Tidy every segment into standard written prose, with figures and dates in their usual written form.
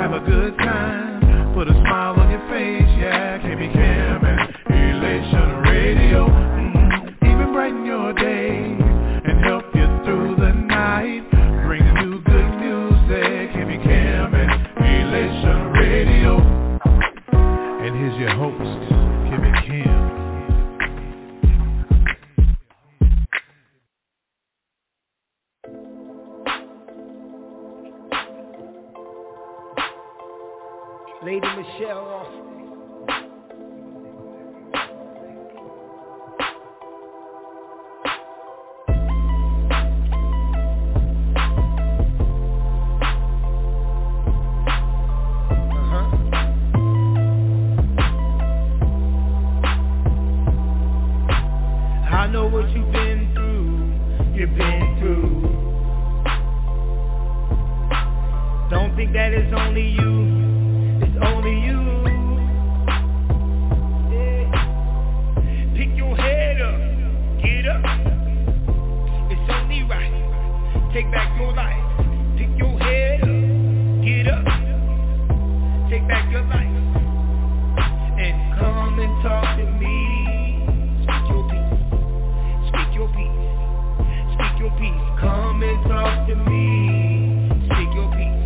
have a good time, put a smile on your face, yeah, KB Cam and Elation Radio. Even brighten your days and help you through the night. Bring you good music, KB Cam and Elation Radio. And here's your host, KB Cam. Lady Michelle Austin. I know what you've been through. Don't think that it's only you. Only you. Yeah. Pick your head up, get up. It's only right. Take back your life. Pick your head up, get up. Take back your life. And come and talk to me. Speak your peace. Speak your peace. Speak your peace. Come and talk to me. Speak your peace.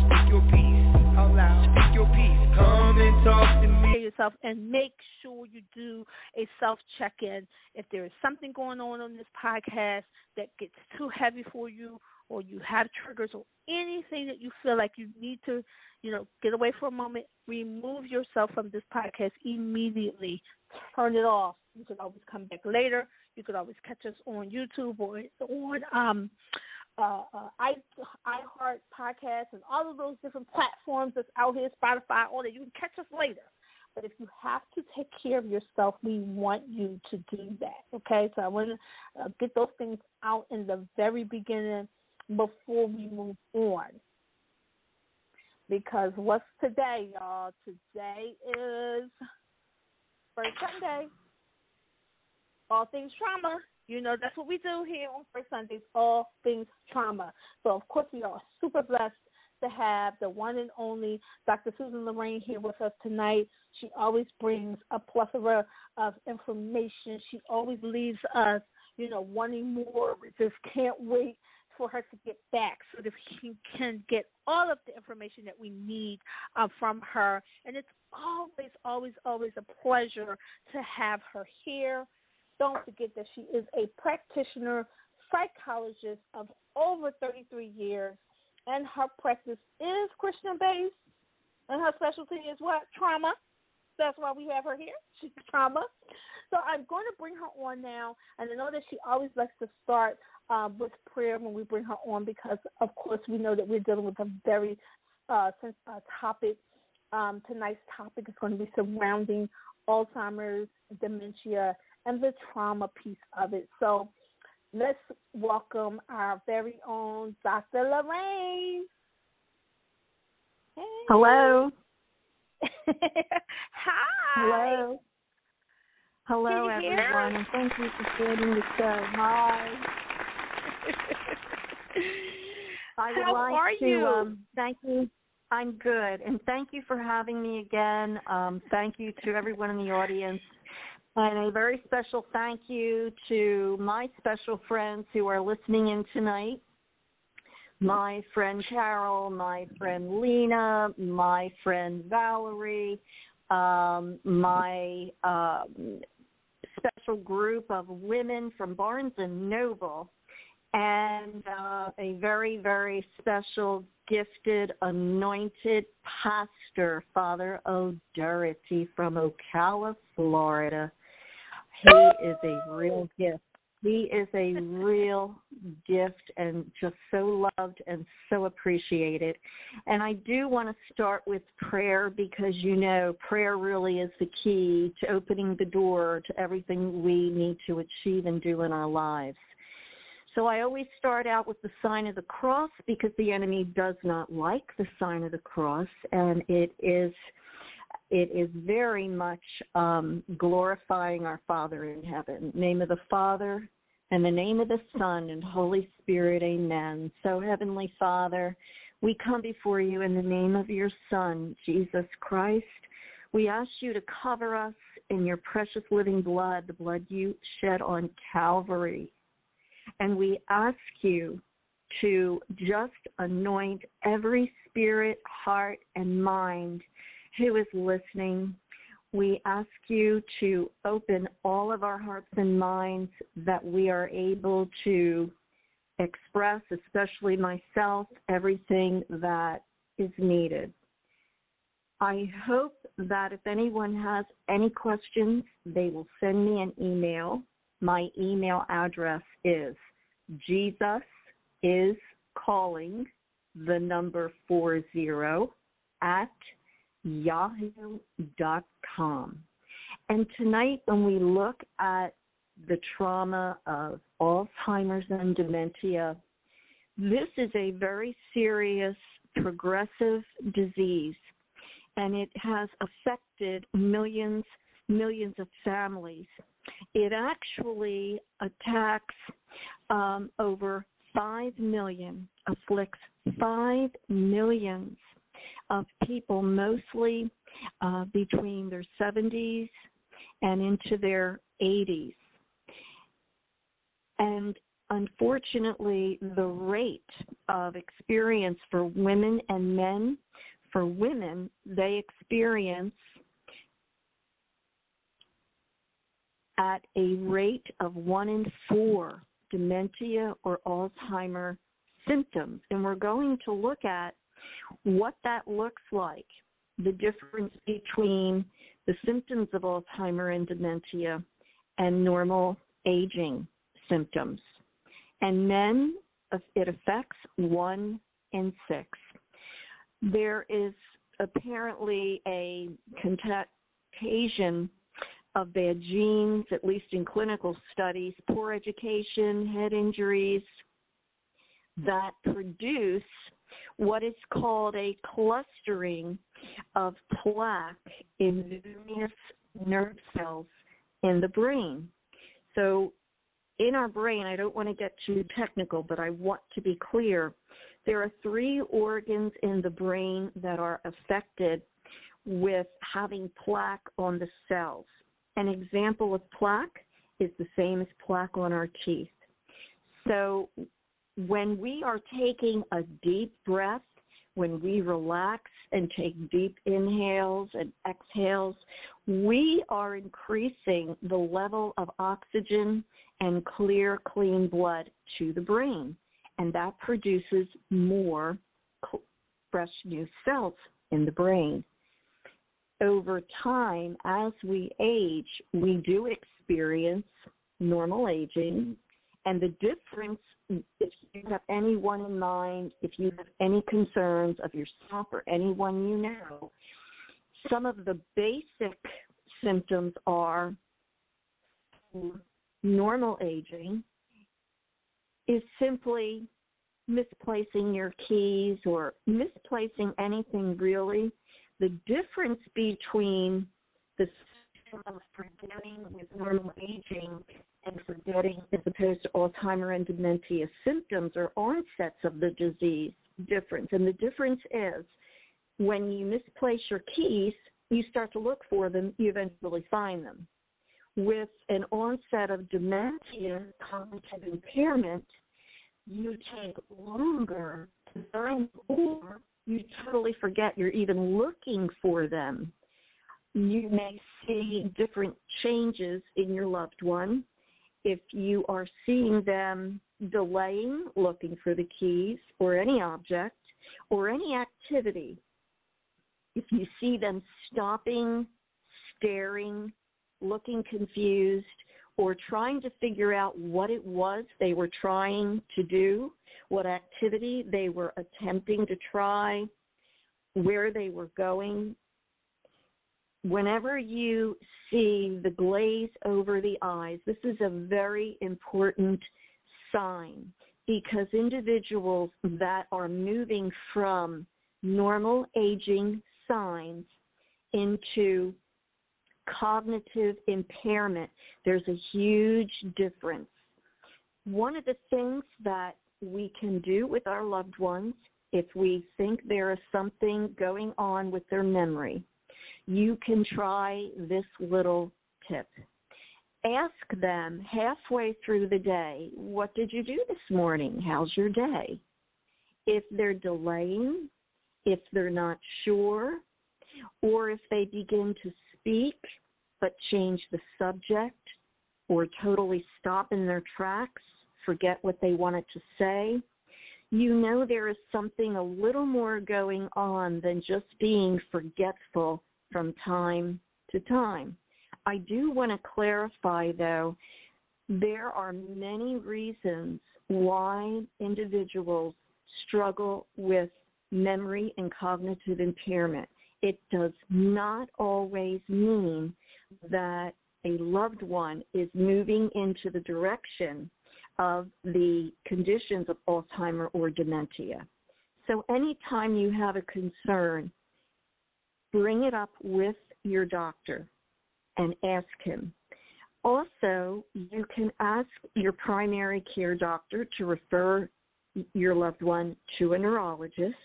Speak your peace. Out loud. Speak your peace. Come and talk to me. Yourself and make sure you do a self-check-in. If there is something going on this podcast that gets too heavy for you, or you have triggers, or anything that you feel like you need to, get away for a moment, remove yourself from this podcast immediately. Turn it off. You can always come back later. You could always catch us on YouTube or on iHeart Podcasts and all of those different platforms that's out here, Spotify, all that. You can catch us later. But if you have to take care of yourself, we want you to do that, okay? So I want to get those things out in the very beginning before we move on. Because what's today, y'all? Today is First Sunday. All things trauma. That's what we do here on First Sundays, all things trauma. So, of course, we are super blessed to have the one and only Dr. Susan Lorraine here with us tonight. She always brings a plethora of information. She always leaves us, wanting more. We just can't wait for her to get back so that we can get all of the information that we need from her. And it's always, always, always a pleasure to have her here. Don't forget that she is a practitioner, psychologist of over 33 years, and her practice is Christian-based, and her specialty is what? Trauma. That's why we have her here. She's trauma. So I'm going to bring her on now, and I know that she always likes to start with prayer when we bring her on because, of course, we know that we're dealing with a very sensitive topic. Tonight's topic is going to be surrounding Alzheimer's, dementia, and the trauma piece of it. So let's welcome our very own Dr. Lorraine. Hey. Hello. Hi. Hello, everyone, and thank you for joining the show. Hi. How are you? Thank you. I'm good, and thank you for having me again. Thank you to everyone in the audience. And a very special thank you to my special friends who are listening in tonight. My friend Carol, my friend Lena, my friend Valerie, my special group of women from Barnes & Noble, and a very, very special, gifted, anointed pastor, Father O'Doherty from Ocala, Florida. He is a real gift. He is a real gift and just so loved and so appreciated. And I do want to start with prayer because, prayer really is the key to opening the door to everything we need to achieve and do in our lives. So I always start out with the sign of the cross because the enemy does not like the sign of the cross, and it is very much glorifying our Father in heaven. Name of the Father, and the name of the Son, and Holy Spirit, amen. So, Heavenly Father, We come before you in the name of your Son, Jesus Christ. We ask you to cover us in your precious living blood, the blood you shed on Calvary. And we ask you to just anoint every spirit, heart, and mind who is listening. We ask you to open all of our hearts and minds that we are able to express, especially myself, everything that is needed. I hope that if anyone has any questions, they will send me an email. My email address is JesusIs40@yahoo.com. And tonight, when we look at the trauma of Alzheimer's and dementia, this is a very serious progressive disease, and it has affected millions of families. It actually attacks over 5 million, afflicts 5 million of people, mostly between their 70s and into their 80s. And unfortunately, the rate of experience for women and men, for women, they experience at a rate of 1 in 4 dementia or Alzheimer symptoms. And we're going to look at what that looks like, the difference between the symptoms of Alzheimer and dementia and normal aging symptoms. And men, it affects 1 in 6. There is apparently a contagion of bad genes, at least in clinical studies, poor education, head injuries, that produce what is called a clustering of plaque in various nerve cells in the brain. So in our brain, I don't want to get too technical, but I want to be clear, there are 3 organs in the brain that are affected with having plaque on the cells. An example of plaque is the same as plaque on our teeth. So when we are taking a deep breath, when we relax and take deep inhales and exhales, we are increasing the level of oxygen and clear, clean blood to the brain. And that produces more fresh new cells in the brain. Over time, as we age, we do experience normal aging. And the difference, if you have anyone in mind, if you have any concerns of yourself or anyone you know, some of the basic symptoms are normal aging is simply misplacing your keys or misplacing anything really. The difference between the symptom of forgetting with normal aging and forgetting as opposed to Alzheimer and dementia symptoms or onsets of the disease difference. And the difference is when you misplace your keys, you start to look for them, you eventually find them. With an onset of dementia, cognitive impairment, you take longer to find, or you totally forget you're even looking for them. You may see different changes in your loved one. If you are seeing them delaying, looking for the keys or any object or any activity, if you see them stopping, staring, looking confused, or trying to figure out what it was they were trying to do, what activity they were attempting to try, where they were going. Whenever you see the glaze over the eyes, this is a very important sign because individuals that are moving from normal aging signs into cognitive impairment, there's a huge difference. One of the things that we can do with our loved ones if we think there is something going on with their memory, you can try this little tip. Ask them halfway through the day, what did you do this morning? How's your day? If they're delaying, if they're not sure, or if they begin to speak but change the subject or totally stop in their tracks, forget what they wanted to say, you know there is something a little more going on than just being forgetful from time to time. I do want to clarify, though, there are many reasons why individuals struggle with memory and cognitive impairment. It does not always mean that a loved one is moving into the direction of the conditions of Alzheimer or dementia. So anytime you have a concern, bring it up with your doctor and ask him. Also, you can ask your primary care doctor to refer your loved one to a neurologist,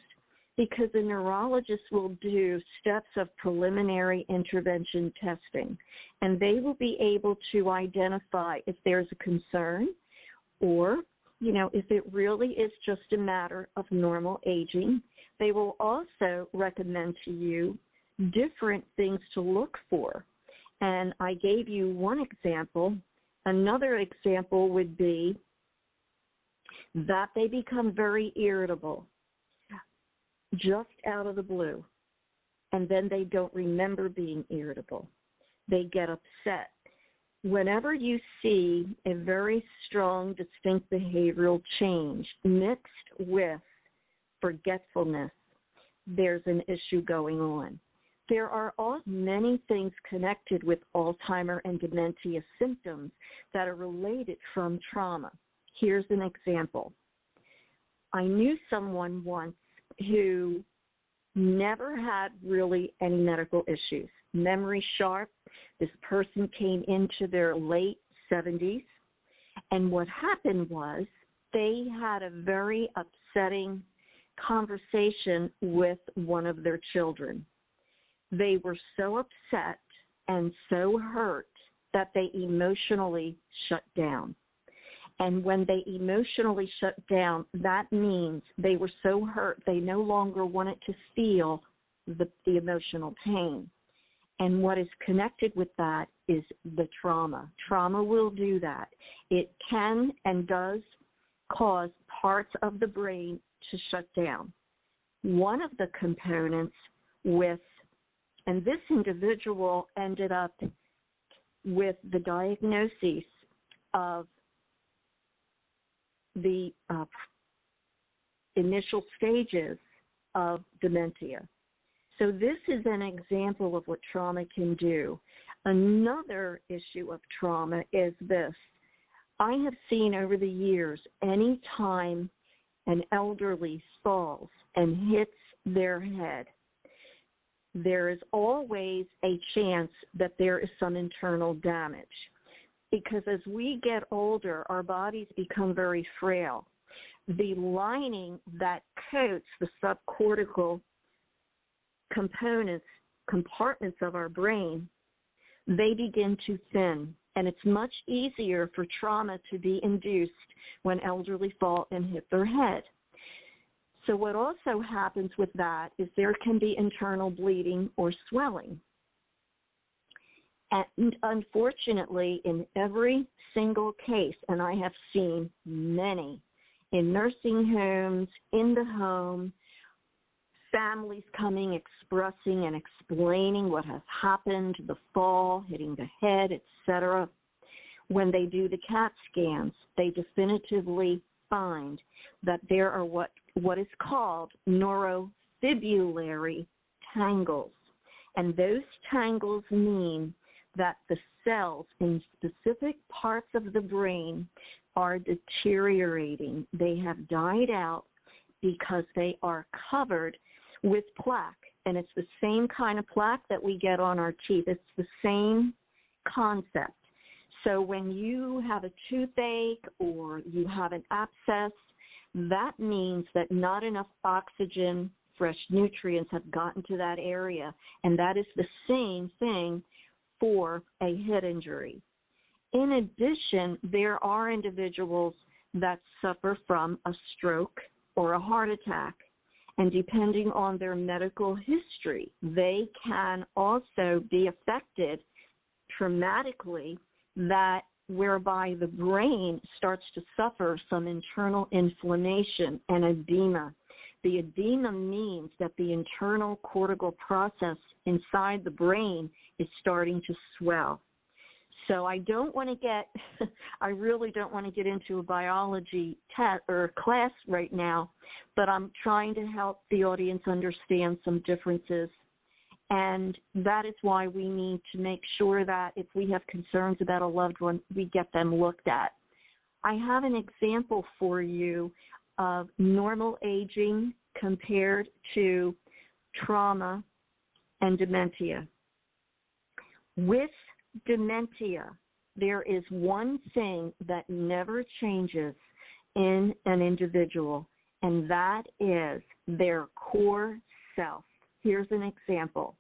because a neurologist will do steps of preliminary intervention testing, and they will be able to identify if there's a concern or, if it really is just a matter of normal aging. They will also recommend to you different things to look for. And I gave you one example. Another example would be that they become very irritable just out of the blue, and then they don't remember being irritable. They get upset. Whenever you see a very strong, distinct behavioral change mixed with forgetfulness, there's an issue going on. There are also many things connected with Alzheimer and dementia symptoms that are related from trauma. Here's an example. I knew someone once who never had really any medical issues. Memory sharp. This person came into their late 70s, and what happened was they had a very upsetting conversation with one of their children. They were so upset and so hurt that they emotionally shut down. And when they emotionally shut down, that means they were so hurt they no longer wanted to feel the emotional pain. And what is connected with that is the trauma. Trauma will do that. It can and does cause parts of the brain to shut down. One of the components and this individual ended up with the diagnosis of the initial stages of dementia. So this is an example of what trauma can do. Another issue of trauma is this. I have seen over the years, any time an elderly falls and hits their head, there is always a chance that there is some internal damage. Because as we get older, our bodies become very frail. The lining that coats the subcortical compartments of our brain, they begin to thin. And it's much easier for trauma to be induced when elderly fall and hit their head. So what also happens with that is there can be internal bleeding or swelling. And unfortunately, in every single case, and I have seen many, in nursing homes, in the home, families coming, expressing and explaining what has happened, the fall, hitting the head, etc. When they do the CAT scans, they definitively find that there are what is called Neuro Fibulary Tangles. And those tangles mean that the cells in specific parts of the brain are deteriorating. They have died out because they are covered with plaque. And it's the same kind of plaque that we get on our teeth. It's the same concept. So when you have a toothache or you have an abscess, that means that not enough oxygen, fresh nutrients have gotten to that area, and that is the same thing for a head injury. In addition, there are individuals that suffer from a stroke or a heart attack, and depending on their medical history, they can also be affected traumatically, that whereby the brain starts to suffer some internal inflammation and edema. The edema means that the internal cortical process inside the brain is starting to swell. So I really don't want to get into a biology test or class right now, but I'm trying to help the audience understand some differences. And that is why we need to make sure that if we have concerns about a loved one, we get them looked at. I have an example for you of normal aging compared to trauma and dementia. With dementia, there is one thing that never changes in an individual, and that is their core self. Here's an example.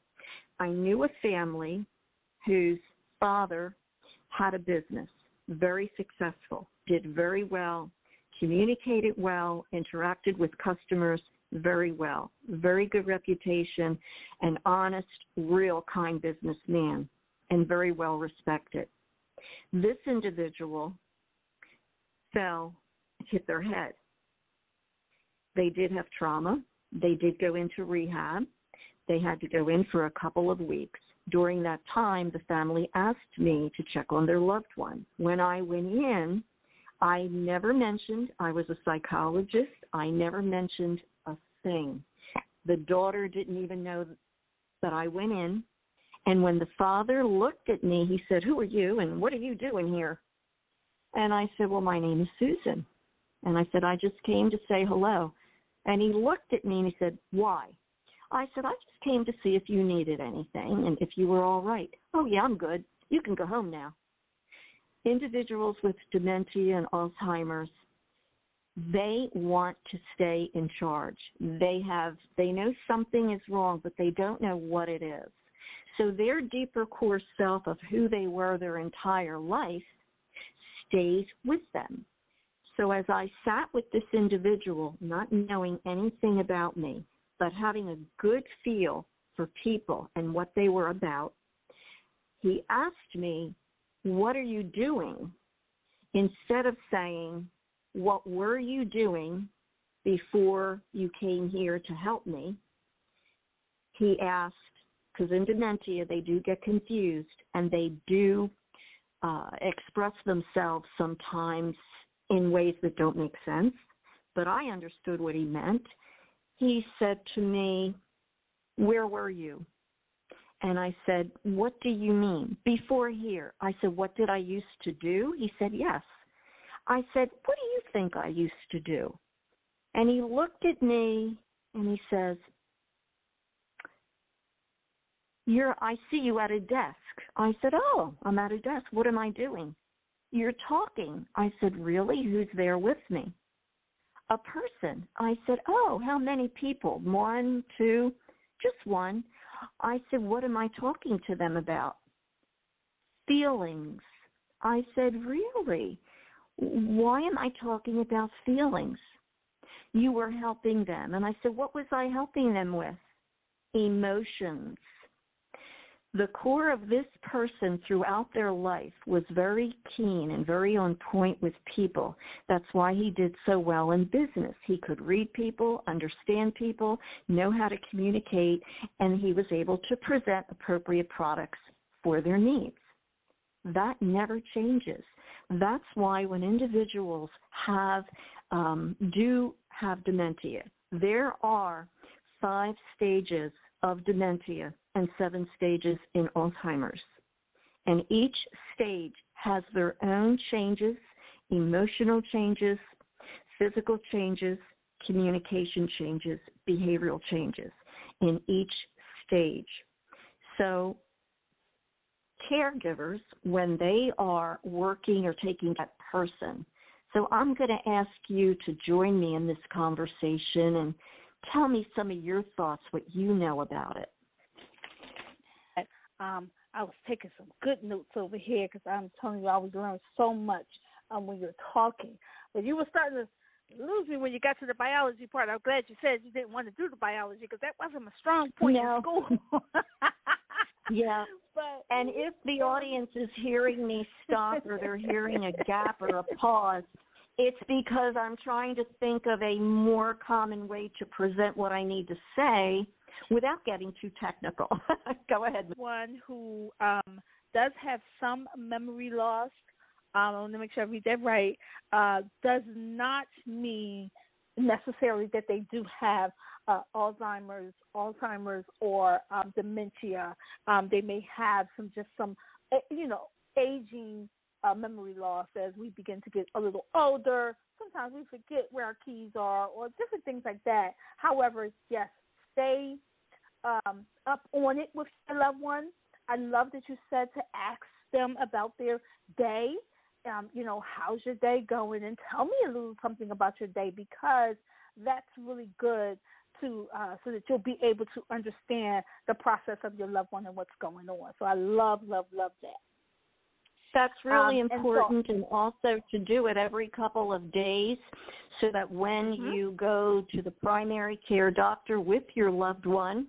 I knew a family whose father had a business, very successful, did very well, communicated well, interacted with customers very well, very good reputation, an honest, real kind businessman, and very well respected. This individual hit their head. They did have trauma. They did go into rehab. They had to go in for a couple of weeks. During that time, the family asked me to check on their loved one. When I went in, I never mentioned I was a psychologist. I never mentioned a thing. The daughter didn't even know that I went in. And when the father looked at me, he said, "Who are you and what are you doing here?" And I said, "Well, my name is Susan." And I said, "I just came to say hello." And he looked at me and he said, "Why?" I said, "I just came to see if you needed anything and if you were all right." "Oh, yeah, I'm good. You can go home now." Individuals with dementia and Alzheimer's, they want to stay in charge. They know something is wrong, but they don't know what it is. So their deeper core self of who they were their entire life stays with them. So as I sat with this individual, not knowing anything about me, but having a good feel for people and what they were about, he asked me, "What are you doing?" Instead of saying, "What were you doing before you came here to help me?" he asked, because in dementia they do get confused and they do express themselves sometimes in ways that don't make sense, but I understood what he meant. He said to me, "Where were you?" And I said, "What do you mean? Before here?" I said, "What did I used to do?" He said, "Yes." I said, "What do you think I used to do?" And he looked at me and he says, I see you at a desk." I said, "Oh, I'm at a desk. What am I doing?" "You're talking." I said, "Really? Who's there with me?" "A person." I said, "Oh, how many people? 1, 2, just one." I said, "What am I talking to them about?" "Feelings." I said, "Really? Why am I talking about feelings?" "You were helping them." And I said, "What was I helping them with?" "Emotions." The core of this person throughout their life was very keen and very on point with people. That's why he did so well in business. He could read people, understand people, know how to communicate, and he was able to present appropriate products for their needs. That never changes. That's why when individuals do have dementia, there are 5 stages of dementia and 7 stages in Alzheimer's. And each stage has their own changes, emotional changes, physical changes, communication changes, behavioral changes in each stage. So caregivers, when they are working or taking that person So I'm going to ask you to join me in this conversation and tell me some of your thoughts, what you know about it. I was taking some good notes over here because I'm telling you I was learning so much when you're talking. But you were starting to lose me when you got to the biology part. I'm glad you said you didn't want to do the biology because that wasn't a strong point in school. Yeah. And if the audience is hearing me stop or they're hearing a gap or a pause, it's because I'm trying to think of a more common way to present what I need to say without getting too technical. Go ahead. One who does have some memory loss, I want to make sure I read that right, does not mean necessarily that they do have Alzheimer's or dementia. They may have some aging memory loss as we begin to get a little older. Sometimes we forget where our keys are or different things like that. However, yes, stay up on it with your loved one. I love that you said to ask them about their day. How's your day going? And tell me a little something about your day, because that's really good to so that you'll be able to understand the process of your loved one and what's going on. So I love that. That's really important, and also to do it every couple of days so that when you go to the primary care doctor with your loved one,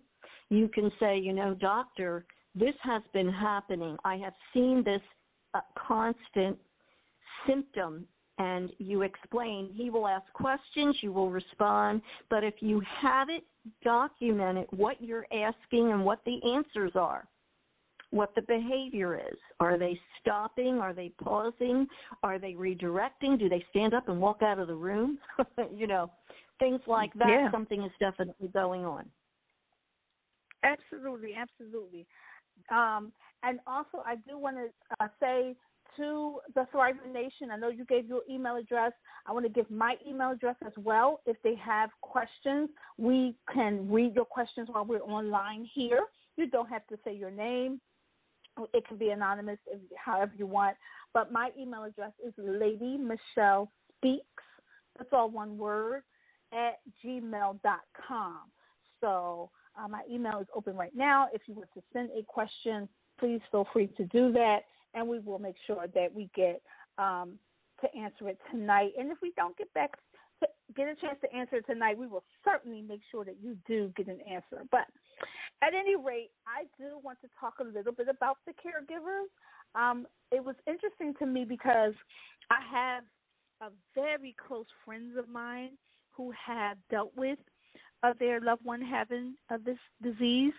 you can say, doctor, this has been happening. I have seen this constant symptom, and you explain. He will ask questions, you will respond, but if you have it documented, what you're asking and what the answers are, what the behavior is. Are they stopping? Are they pausing? Are they redirecting? Do they stand up and walk out of the room? Things like that. Yeah. Something is definitely going on. Absolutely. And also, I do want to say to the Thriver Nation, I know you gave your email address. I want to give my email address as well. If they have questions, we can read your questions while we're online here. You don't have to say your name. It can be anonymous, however you want. But my email address is LadyMichelleSpeaks, that's all one word, @gmail.com. So my email is open right now. If you were to send a question, please feel free to do that, and we will make sure that we get to answer it tonight. And if we don't get a chance to answer it tonight, we will certainly make sure that you do get an answer. But at any rate, I do want to talk a little bit about the caregivers. It was interesting to me because I have very close friends of mine who have dealt with their loved one having this disease.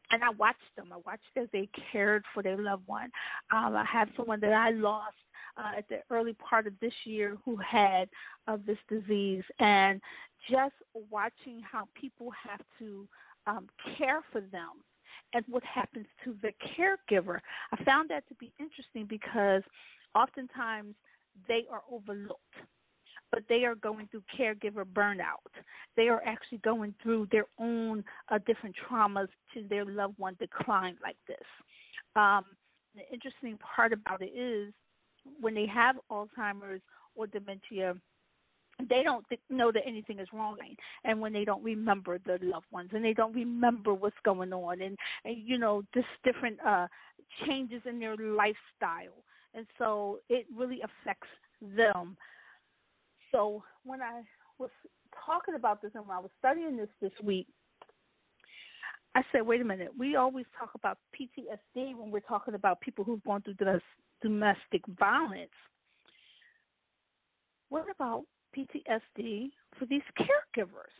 And I watched them. I watched as they cared for their loved one. I have someone that I lost at the early part of this year who had this disease. And just watching how people have to care for them and what happens to the caregiver, I found that to be interesting because oftentimes they are overlooked, but they are going through caregiver burnout. They are actually going through their own different traumas to their loved one decline like this. The interesting part about it is when they have Alzheimer's or dementia, they don't know that anything is wrong, and when they don't remember their loved ones and they don't remember what's going on and just different changes in their lifestyle. And so it really affects them. So when I was talking about this and when I was studying this week, I said, wait a minute, we always talk about PTSD when we're talking about people who've gone through domestic violence. What about PTSD for these caregivers?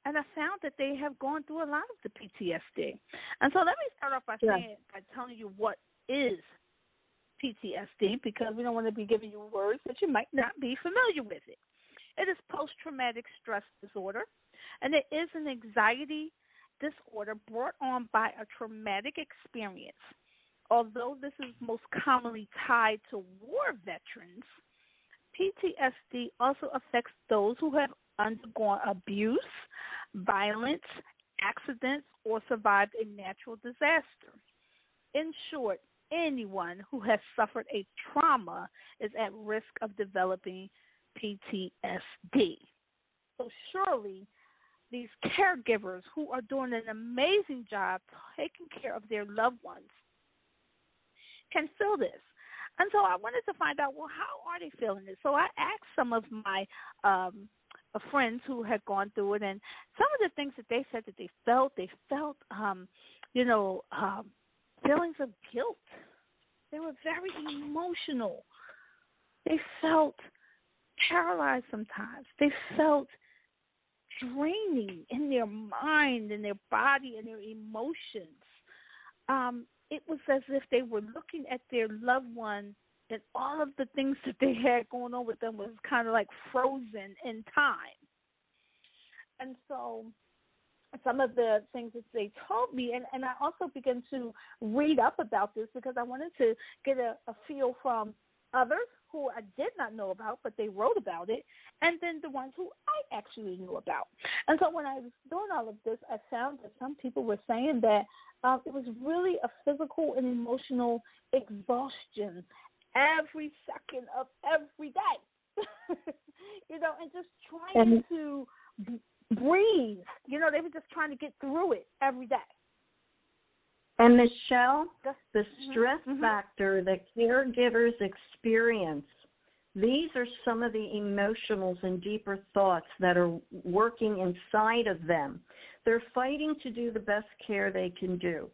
And I found that they have gone through a lot of the PTSD. And so let me start off by telling you what is PTSD, because we don't want to be giving you words that you might not be familiar with it. It is post-traumatic stress disorder, and it is an anxiety disorder brought on by a traumatic experience. Although this is most commonly tied to war veterans, PTSD also affects those who have undergone abuse, violence, accidents, or survived a natural disaster. In short, anyone who has suffered a trauma is at risk of developing PTSD. So surely these caregivers who are doing an amazing job taking care of their loved ones can feel this. And so I wanted to find out, well, how are they feeling this? So I asked some of my friends who had gone through it, and some of the things that they said that they felt feelings of guilt. They were very emotional. They felt paralyzed sometimes. They felt draining in their mind, in their body, and their emotions. It was as if they were looking at their loved one, and all of the things that they had going on with them was kind of like frozen in time. And so some of the things that they told me, and I also began to read up about this because I wanted to get a feel from others who I did not know about, but they wrote about it, and then the ones who I actually knew about. And so when I was doing all of this, I found that some people were saying that it was really a physical and emotional exhaustion every second of every day, and just trying to breathe. They were just trying to get through it every day. And Michelle, the stress factor that caregivers experience, these are some of the emotionals and deeper thoughts that are working inside of them. They're fighting to do the best care they can do.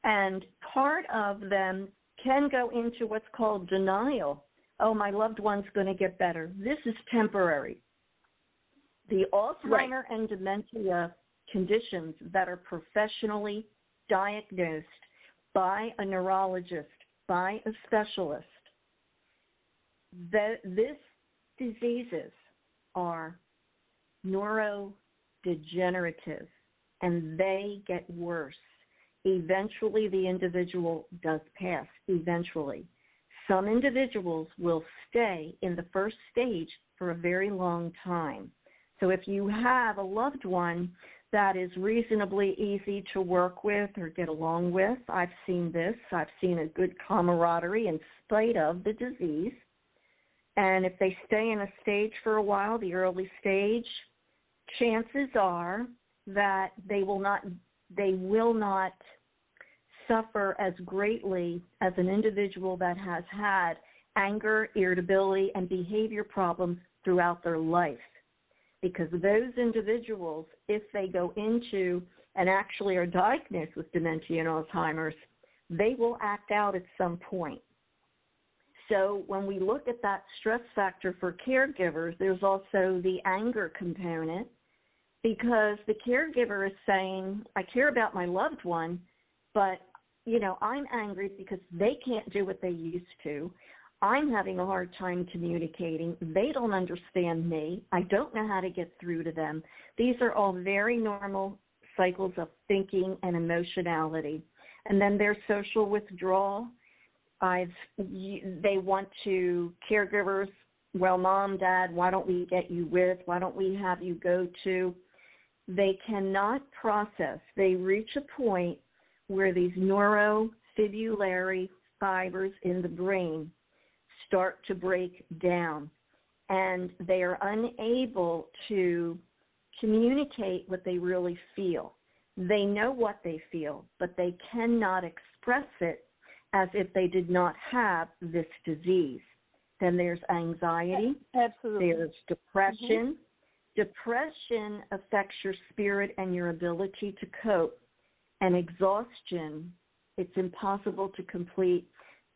And part of them can go into what's called denial. Oh, my loved one's going to get better. This is temporary. The Alzheimer and dementia conditions that are professionally diagnosed by a neurologist, by a specialist, these diseases are neurodegenerative, and they get worse. Eventually, the individual does pass, eventually. Some individuals will stay in the first stage for a very long time. So if you have a loved one that is reasonably easy to work with or get along with, I've seen this. I've seen a good camaraderie in spite of the disease. And if they stay in a stage for a while, the early stage, chances are that they will not suffer as greatly as an individual that has had anger, irritability, and behavior problems throughout their life. Because those individuals, if they go into and actually are diagnosed with dementia and Alzheimer's, they will act out at some point. So when we look at that stress factor for caregivers, there's also the anger component, because the caregiver is saying, I care about my loved one, but, I'm angry because they can't do what they used to. I'm having a hard time communicating. They don't understand me. I don't know how to get through to them. These are all very normal cycles of thinking and emotionality. And then there's social withdrawal. They want to, caregivers, well, Mom, Dad, why don't we get you with? Why don't we have you go to? They cannot process. They reach a point where these neuro-fibulary fibers in the brain start to break down, and they are unable to communicate what they really feel. They know what they feel, but they cannot express it as if they did not have this disease. Then there's anxiety. Absolutely. There's depression. Depression affects your spirit and your ability to cope. And exhaustion, it's impossible to complete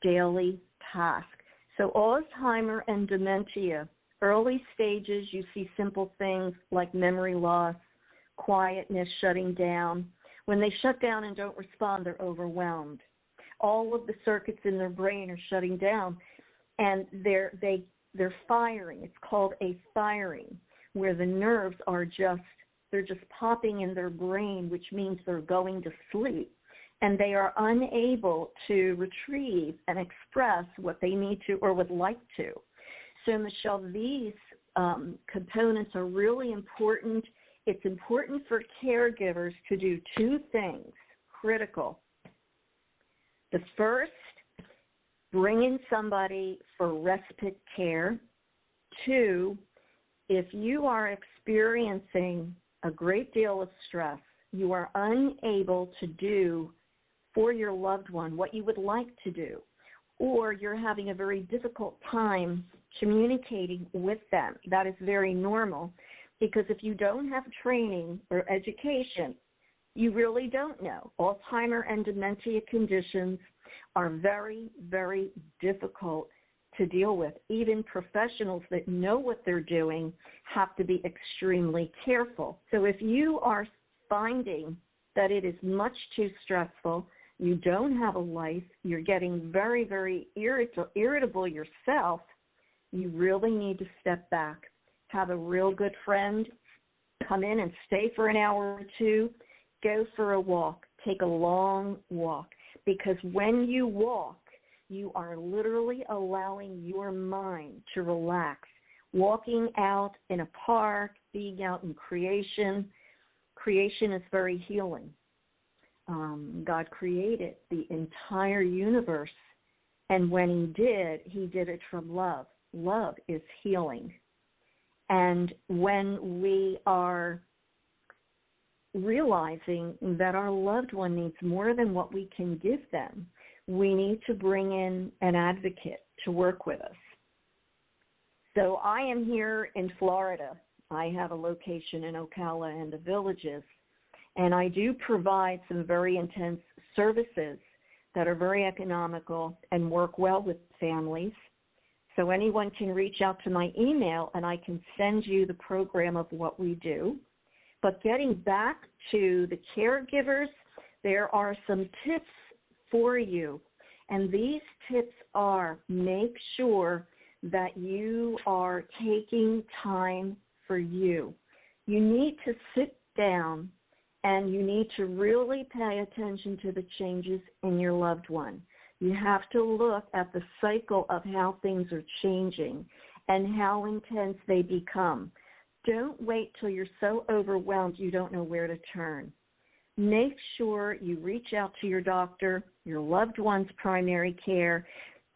daily tasks. So Alzheimer and dementia, early stages, you see simple things like memory loss, quietness, shutting down. When they shut down and don't respond, they're overwhelmed. All of the circuits in their brain are shutting down, and they're firing. It's called a firing, where the nerves are just popping in their brain, which means they're going to sleep. And they are unable to retrieve and express what they need to or would like to. So, Michelle, these components are really important. It's important for caregivers to do two things, critical. The first bring in somebody for respite care. 2, if you are experiencing a great deal of stress, you are unable to do for your loved one what you would like to do, or you're having a very difficult time communicating with them. That is very normal, because if you don't have training or education, you really don't know. Alzheimer and dementia conditions are very, very difficult to deal with. Even professionals that know what they're doing have to be extremely careful. So if you are finding that it is much too stressful, you don't have a life, you're getting very, very irritable yourself, you really need to step back. Have a real good friend come in and stay for an hour or 2, go for a walk, take a long walk, because when you walk, you are literally allowing your mind to relax. Walking out in a park, being out in creation is very healing. God created the entire universe, and when he did it from love. Love is healing. And when we are realizing that our loved one needs more than what we can give them, we need to bring in an advocate to work with us. So I am here in Florida. I have a location in Ocala and the Villages, and I do provide some very intense services that are very economical and work well with families. So anyone can reach out to my email, and I can send you the program of what we do. But getting back to the caregivers, there are some tips for you. And these tips are: make sure that you are taking time for you. You need to sit down and you need to really pay attention to the changes in your loved one. You have to look at the cycle of how things are changing and how intense they become. Don't wait till you're so overwhelmed you don't know where to turn. Make sure you reach out to your doctor, your loved one's primary care,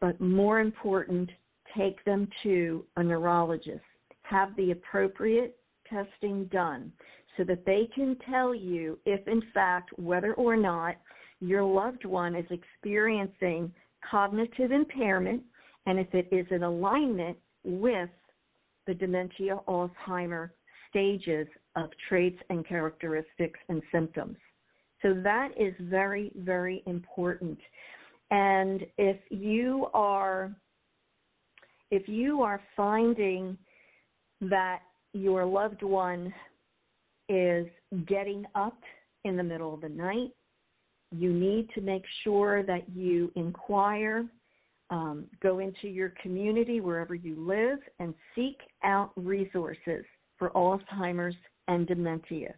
but more important, take them to a neurologist. Have the appropriate testing done so that they can tell you if, in fact, whether or not your loved one is experiencing cognitive impairment, and if it is in alignment with the dementia, Alzheimer stages of traits and characteristics and symptoms. So that is very, very important. And if you are finding that your loved one is getting up in the middle of the night, you need to make sure that you inquire, go into your community wherever you live, and seek out resources for Alzheimer's and dementia,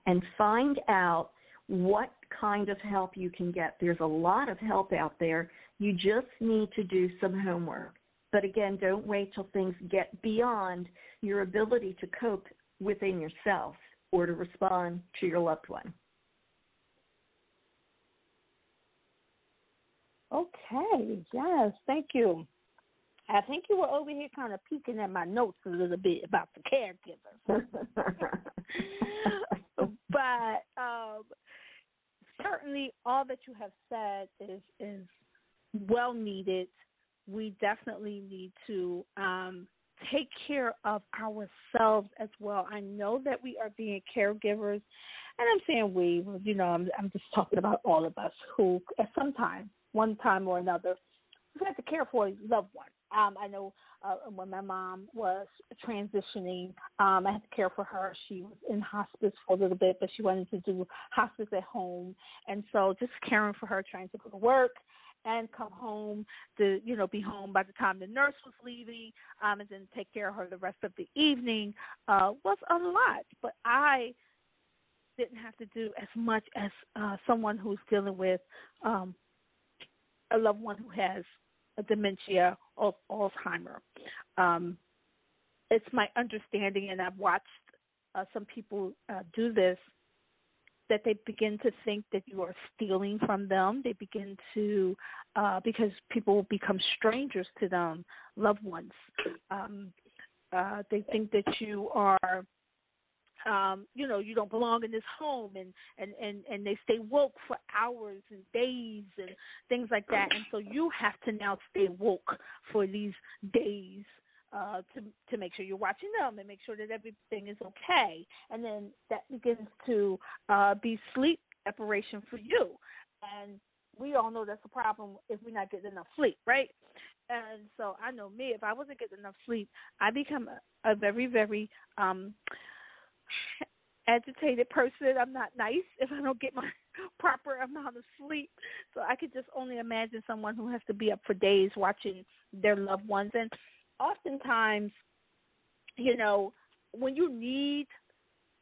and find out what kind of help you can get. There's a lot of help out there. You just need to do some homework. But again, don't wait till things get beyond your ability to cope within yourself or to respond to your loved one. Okay, yes, thank you. I think you were over here kind of peeking at my notes a little bit about the caregivers. But certainly all that you have said is well needed. We definitely need to take care of ourselves as well. I know that we are being caregivers, and I'm saying we, I'm just talking about all of us who at some time, one time or another, we've had to care for a loved one. I know when my mom was transitioning, I had to care for her. She was in hospice for a little bit, but she wanted to do hospice at home. And so just caring for her, trying to go to work and come home to, be home by the time the nurse was leaving, and then take care of her the rest of the evening was a lot. But I didn't have to do as much as someone who's dealing with a loved one who has a dementia or Alzheimer. It's my understanding, and I've watched some people do this, that they begin to think that you are stealing from them. They begin to, because people become strangers to them, loved ones. They think that you are, you don't belong in this home, and they stay woke for hours and days and things like that. And so you have to now stay woke for these days to make sure you're watching them and make sure that everything is okay. And then that begins to be sleep deprivation for you. And we all know that's a problem if we're not getting enough sleep, right? And so I know me, if I wasn't getting enough sleep, I become a very, very agitated person. I'm not nice if I don't get my proper amount of sleep. So I could just only imagine someone who has to be up for days watching their loved ones. And oftentimes, when you need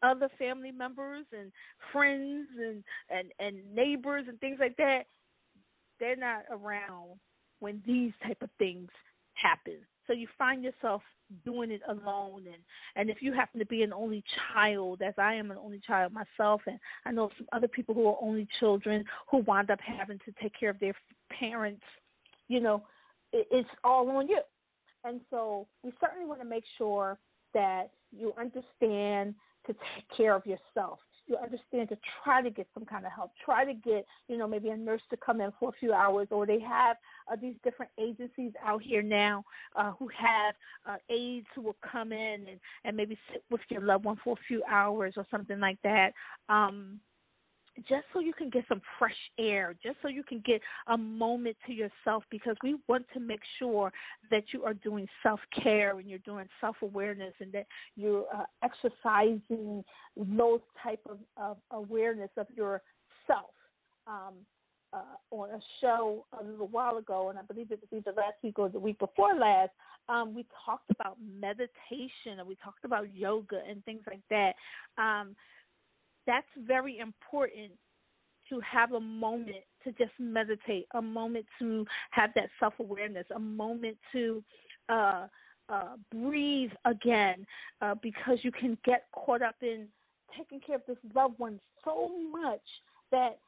other family members and friends and neighbors and things like that, they're not around when these type of things happen. So you find yourself doing it alone. And if you happen to be an only child, as I am an only child myself, and I know some other people who are only children who wind up having to take care of their parents, it's all on you. And so we certainly want to make sure that you understand to take care of yourself. You understand to try to get some kind of help. Try to get, maybe a nurse to come in for a few hours, or they have these different agencies out here now who have aides who will come in and maybe sit with your loved one for a few hours or something like that. Just so you can get some fresh air, just so you can get a moment to yourself, because we want to make sure that you are doing self-care and you're doing self-awareness, and that you're exercising those type of awareness of yourself. On a show a little while ago, and I believe it was either last week or the week before last, we talked about meditation and we talked about yoga and things like that. That's very important, to have a moment to just meditate, a moment to have that self-awareness, a moment to breathe again, because you can get caught up in taking care of this loved one so much that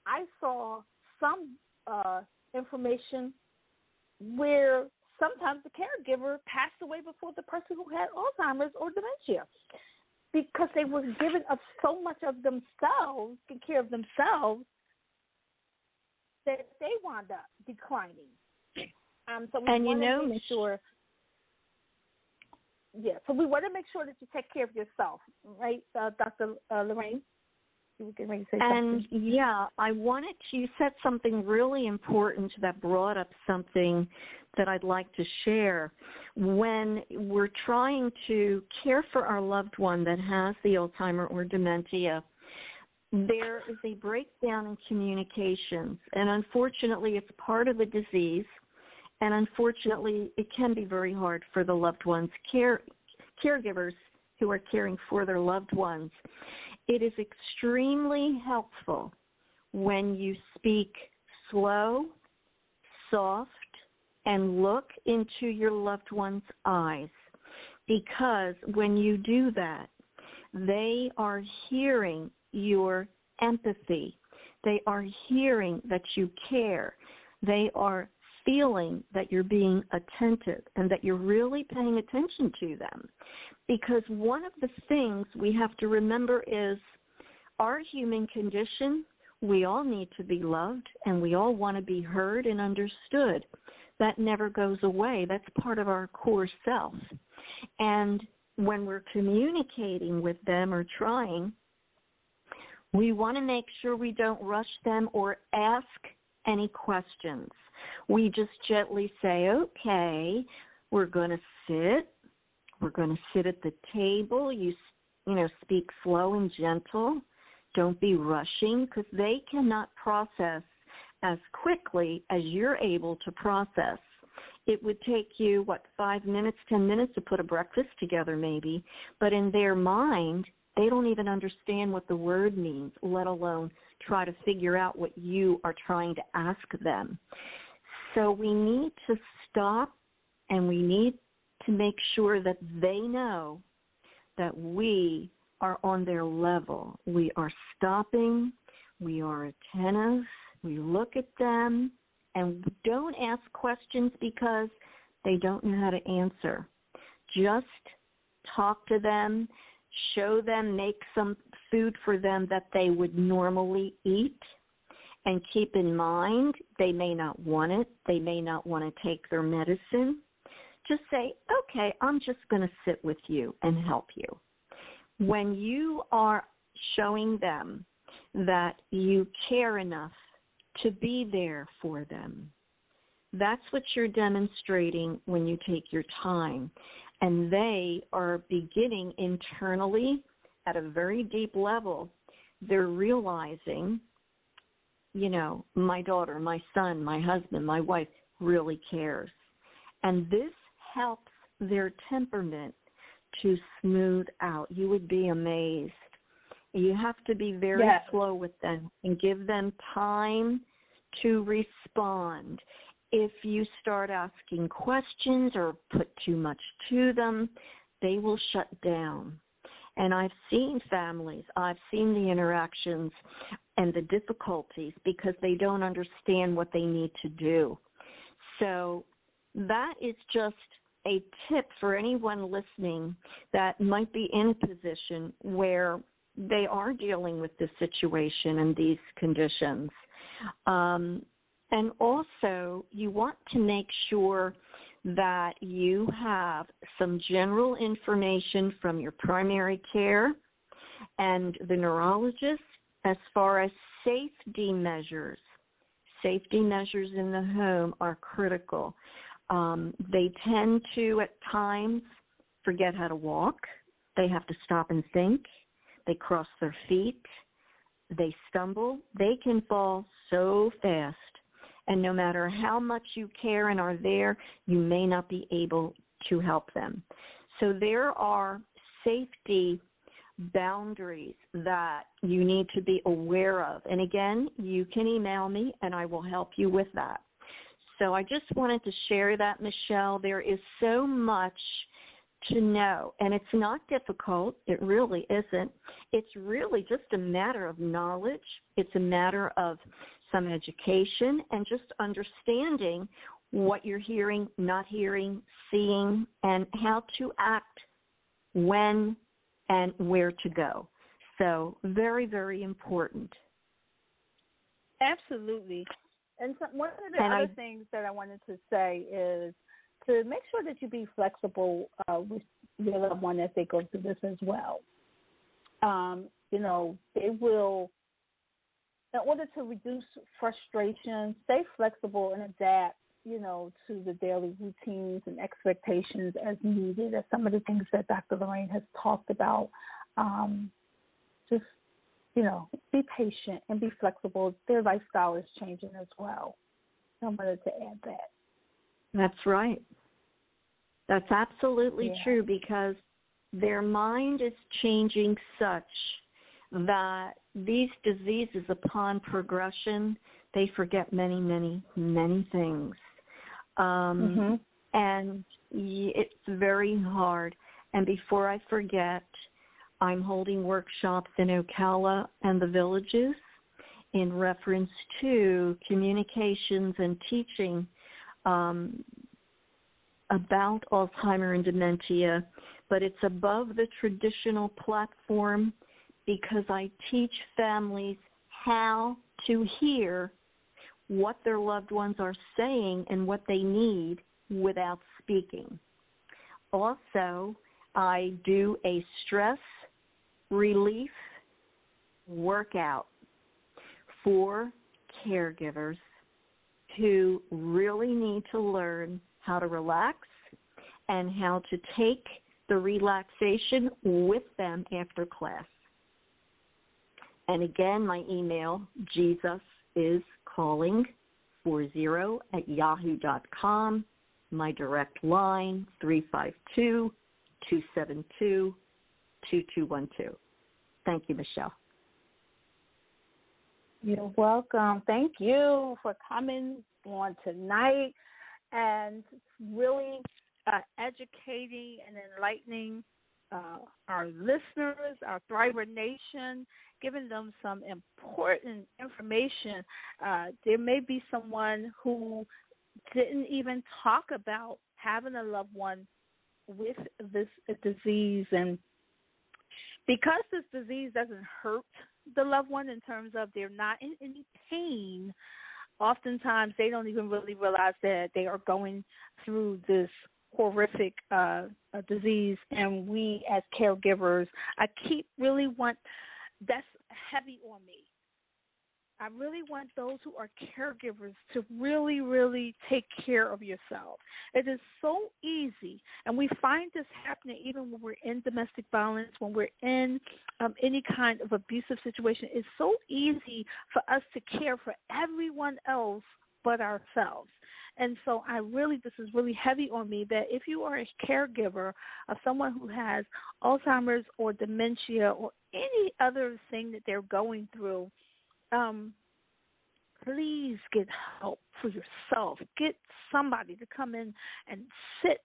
I saw some information where sometimes the caregiver passed away before the person who had Alzheimer's or dementia, because they were giving up so much of themselves, taking care of themselves, that they wound up declining. So we want to make sure. Yeah, so we want to make sure that you take care of yourself, right, Dr. Lorraine? You were getting ready to say something. And you said something really important that brought up something that I'd like to share. When we're trying to care for our loved one that has the Alzheimer or dementia, there is a breakdown in communications, and unfortunately it's part of the disease, and unfortunately it can be very hard for the loved ones, caregivers who are caring for their loved ones. It is extremely helpful when you speak slow, soft, and look into your loved one's eyes, because when you do that, they are hearing your empathy. They are hearing that you care. They are feeling that you're being attentive and that you're really paying attention to them. Because one of the things we have to remember is our human condition, we all need to be loved and we all want to be heard and understood. That never goes away. That's part of our core self. And when we're communicating with them or trying, we want to make sure we don't rush them or ask any questions. We just gently say, okay, we're going to sit. We're going to sit at the table. You speak slow and gentle. Don't be rushing, because they cannot process as quickly as you're able to process. It would take you, 5 minutes, 10 minutes to put a breakfast together maybe, but in their mind, they don't even understand what the word means, let alone try to figure out what you are trying to ask them. So we need to stop, and we need to make sure that they know that we are on their level. We are stopping, we are attentive, we look at them, and don't ask questions because they don't know how to answer. Just talk to them, show them, make some food for them that they would normally eat. And keep in mind, they may not want it. They may not want to take their medicine. Just say, okay, I'm just going to sit with you and help you. When you are showing them that you care enough to be there for them, that's what you're demonstrating when you take your time. And they are beginning internally at a very deep level. They're realizing, you know, my daughter, my son, my husband, my wife really cares. And this helps their temperament to smooth out. You would be amazed. You have to be very slow with them and give them time to respond. If you start asking questions or put too much to them, they will shut down. And I've seen families, I've seen the interactions and the difficulties because they don't understand what they need to do. So that is just a tip for anyone listening that might be in a position where they are dealing with this situation and these conditions. And also, you want to make sure that you have some general information from your primary care and the neurologist as far as safety measures. Safety measures in the home are critical. They tend to, at times, forget how to walk. They have to stop and think. They cross their feet. They stumble. They can fall so fast. And no matter how much you care and are there, you may not be able to help them. So there are safety boundaries that you need to be aware of. And again, you can email me and I will help you with that. So I just wanted to share that, Michelle. There is so much to know, and it's not difficult. It really isn't. It's really just a matter of knowledge. It's a matter of some education and just understanding what you're hearing, not hearing, seeing, and how to act when and where to go. So very, very important. Absolutely. And so one of the other things that I wanted to say is to make sure that you be flexible with your loved one as they go through this as well. You know, they will, in order to reduce frustration, stay flexible and adapt, you know, to the daily routines and expectations as needed. As some of the things that Dr. Lorraine has talked about. Just, you know, be patient and be flexible. Their lifestyle is changing as well. I wanted to add that. That's right. That's absolutely true, because their mind is changing such that these diseases, upon progression, they forget many, many, many things. And it's very hard. And before I forget, I'm holding workshops in Ocala and the villages in reference to communications and teaching about Alzheimer and dementia, but it's above the traditional platform because I teach families how to hear what their loved ones are saying and what they need without speaking. Also, I do a stress relief workout for caregivers who really need to learn how to relax and how to take the relaxation with them after class. And again, my email, jesusiscalling40@yahoo.com. My direct line, 352-272-2212. Thank you, Michelle. You're welcome. Thank you for coming on tonight and really educating and enlightening our listeners, our Thriver Nation, giving them some important information. There may be someone who didn't even talk about having a loved one with this disease, and because this disease doesn't hurt the loved one in terms of they're not in any pain, oftentimes they don't even really realize that they are going through this horrific disease. And we as caregivers, that's heavy on me. I really want those who are caregivers to really, really take care of yourself. It is so easy, and we find this happening even when we're in domestic violence, when we're in any kind of abusive situation. It's so easy for us to care for everyone else but ourselves. And so this is really heavy on me, that if you are a caregiver of someone who has Alzheimer's or dementia or any other thing that they're going through, please get help for yourself. Get somebody to come in and sit,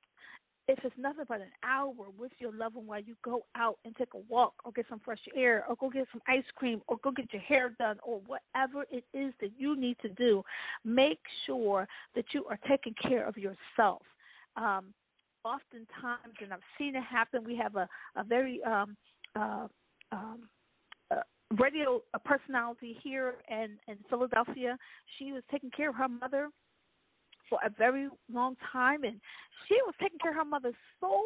if it's nothing but an hour, with your loved one while you go out and take a walk or get some fresh air or go get some ice cream or go get your hair done or whatever it is that you need to do. Make sure that you are taking care of yourself. Oftentimes, and I've seen it happen, we have a very radio personality here in Philadelphia. She was taking care of her mother for a very long time, and she was taking care of her mother so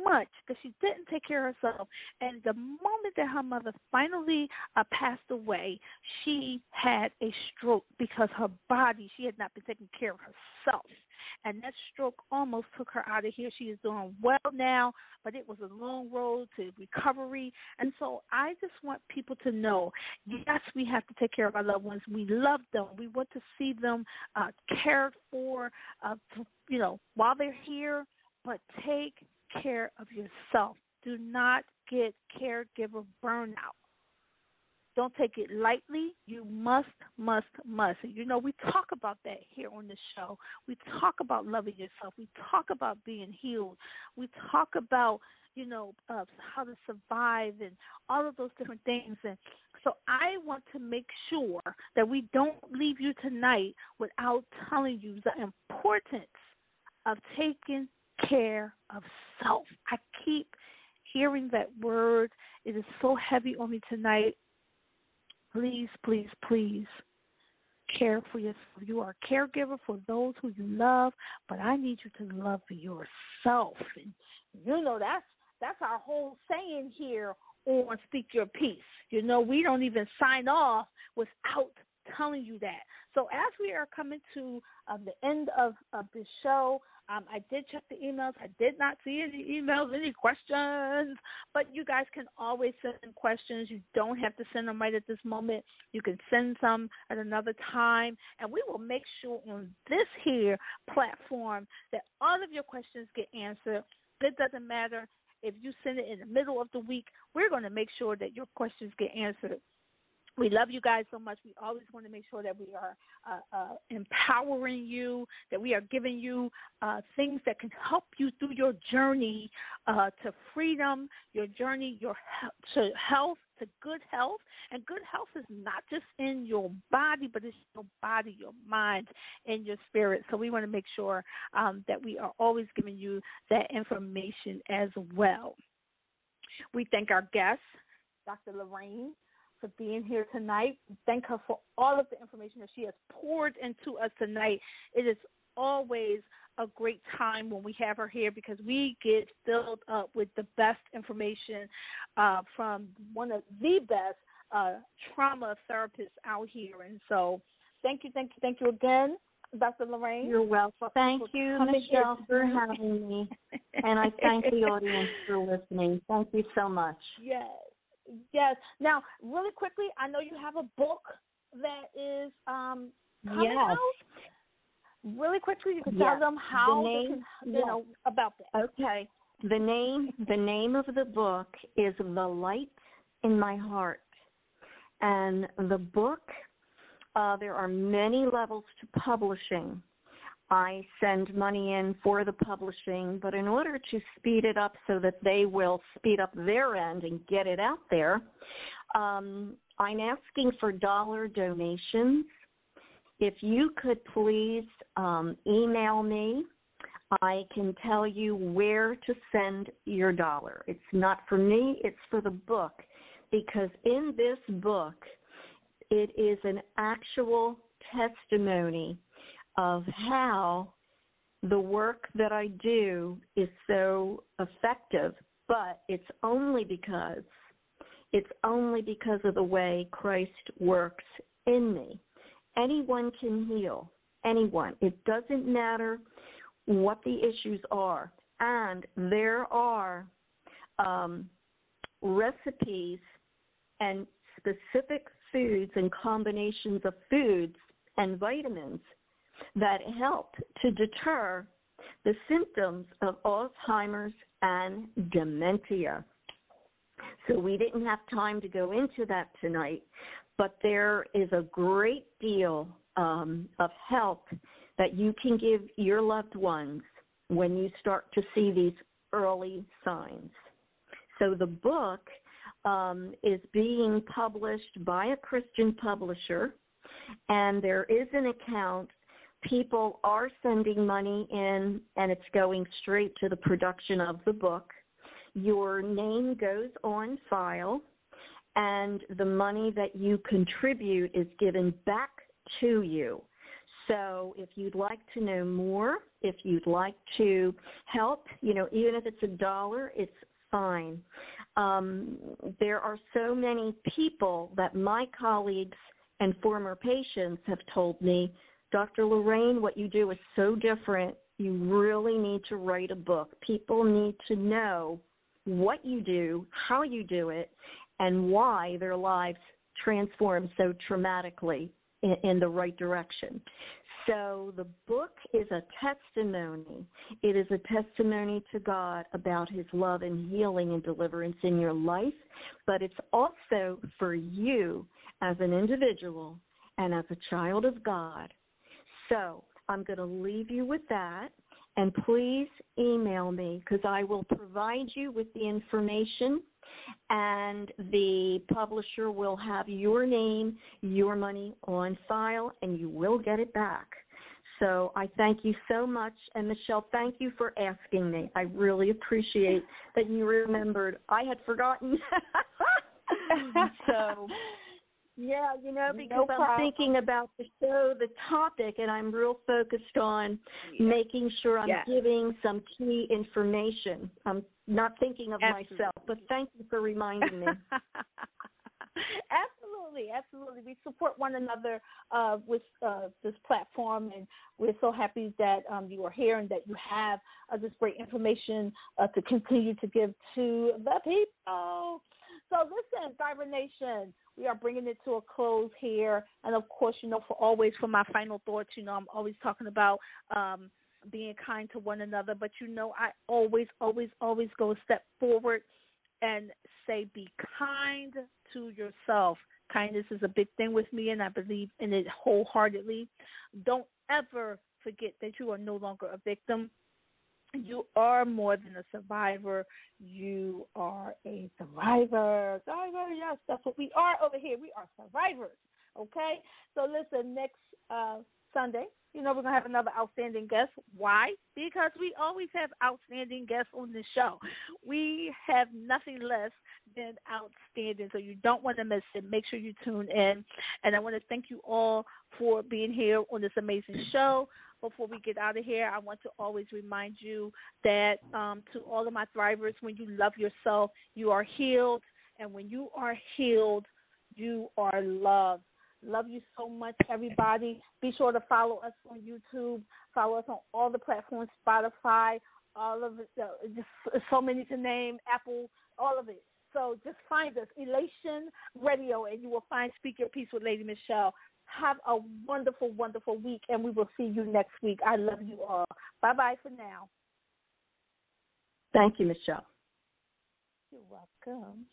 much that she didn't take care of herself. And the moment that her mother finally passed away, she had a stroke because her body, she had not been taking care of herself. And that stroke almost took her out of here. She is doing well now, but it was a long road to recovery. And so I just want people to know, yes, we have to take care of our loved ones. We love them. We want to see them cared for, while they're here, but take care of yourself. Do not get caregiver burnout. Don't take it lightly. You must. We talk about that here on the show. We talk about loving yourself. We talk about being healed. We talk about, how to survive and all of those different things. And so I want to make sure that we don't leave you tonight without telling you the importance of taking care of self. I keep hearing that word. It is so heavy on me tonight. Please, please, please care for yourself. You are a caregiver for those who you love, but I need you to love yourself. And that's our whole saying here on Speak Your Peace. We don't even sign off without telling you that. So as we are coming to the end of the show, I did check the emails. I did not see any emails, any questions, but you guys can always send questions. You don't have to send them right at this moment. You can send some at another time, and we will make sure on this here platform that all of your questions get answered. It doesn't matter if you send it in the middle of the week. We're going to make sure that your questions get answered. We love you guys so much. We always want to make sure that we are empowering you, that we are giving you things that can help you through your journey to freedom, your journey to health, to good health. And good health is not just in your body, but it's your body, your mind, and your spirit. So we want to make sure that we are always giving you that information as well. We thank our guest, Dr. Lorraine, for being here tonight. Thank her for all of the information that she has poured into us tonight. It is always a great time when we have her here because we get filled up with the best information from one of the best trauma therapists out here. And so thank you again, Dr. Lorraine. You're welcome. Thank you, Michelle, for having me. And I thank the audience for listening. Thank you so much. Yes. Now, really quickly, I know you have a book that is coming out. Really quickly, you can tell them how about that. Okay. The name of the book is The Light in My Heart. And the book, there are many levels to publishing. I send money in for the publishing, but in order to speed it up so that they will speed up their end and get it out there, I'm asking for dollar donations. If you could please email me, I can tell you where to send your dollar. It's not for me, it's for the book, because in this book, it is an actual testimony of how the work that I do is so effective, but it's only because of the way Christ works in me. Anyone can heal, anyone. It doesn't matter what the issues are. And there are recipes and specific foods and combinations of foods and vitamins that help to deter the symptoms of Alzheimer's and dementia. So we didn't have time to go into that tonight, but there is a great deal of help that you can give your loved ones when you start to see these early signs. So the book is being published by a Christian publisher, and there is an account. People are sending money in, and it's going straight to the production of the book. Your name goes on file, and the money that you contribute is given back to you. So if you'd like to know more, if you'd like to help, even if it's $1, it's fine. There are so many people that my colleagues and former patients have told me, Dr. Lorraine, what you do is so different. You really need to write a book. People need to know what you do, how you do it, and why their lives transform so dramatically in the right direction. So the book is a testimony. It is a testimony to God about his love and healing and deliverance in your life, but it's also for you as an individual and as a child of God. So I'm going to leave you with that, and please email me because I will provide you with the information, and the publisher will have your name, your money on file, and you will get it back. So I thank you so much. And, Michelle, thank you for asking me. I really appreciate that you remembered. I had forgotten. So, yeah, because I'm thinking about the show, the topic, and I'm real focused on making sure I'm giving some key information. I'm not thinking of myself, but thank you for reminding me. Absolutely. We support one another with this platform, and we're so happy that you are here and that you have this great information to continue to give to the people. So listen, Thriver Nation, we are bringing it to a close here. And, of course, for my final thoughts, I'm always talking about being kind to one another. But, I always go a step forward and say be kind to yourself. Kindness is a big thing with me, and I believe in it wholeheartedly. Don't ever forget that you are no longer a victim. You are more than a survivor. You are a survivor. Yes, that's what we are over here. We are survivors, okay? So listen, next Sunday, we're going to have another outstanding guest. Why? Because we always have outstanding guests on this show. We have nothing less than outstanding, so you don't want to miss it. Make sure you tune in. And I want to thank you all for being here on this amazing show. Before we get out of here, I want to always remind you that to all of my thrivers, when you love yourself, you are healed. And when you are healed, you are loved. Love you so much, everybody. Be sure to follow us on YouTube. Follow us on all the platforms, Spotify, all of it. Just so many to name, Apple, all of it. So just find us, Elation Radio, and you will find Speak Your Peace with Lady Michelle. Have a wonderful, wonderful week, and we will see you next week. I love you all. Bye-bye for now. Thank you, Michelle. You're welcome.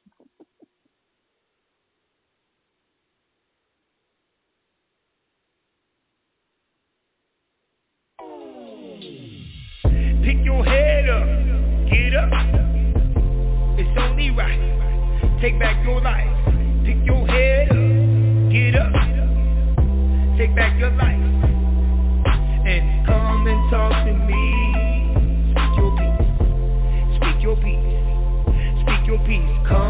your head up, get up. It's only right. Take back your life. Pick your head up, get up. Take back your life. And come and talk to me. Speak your peace. Speak your peace. Speak your peace. Come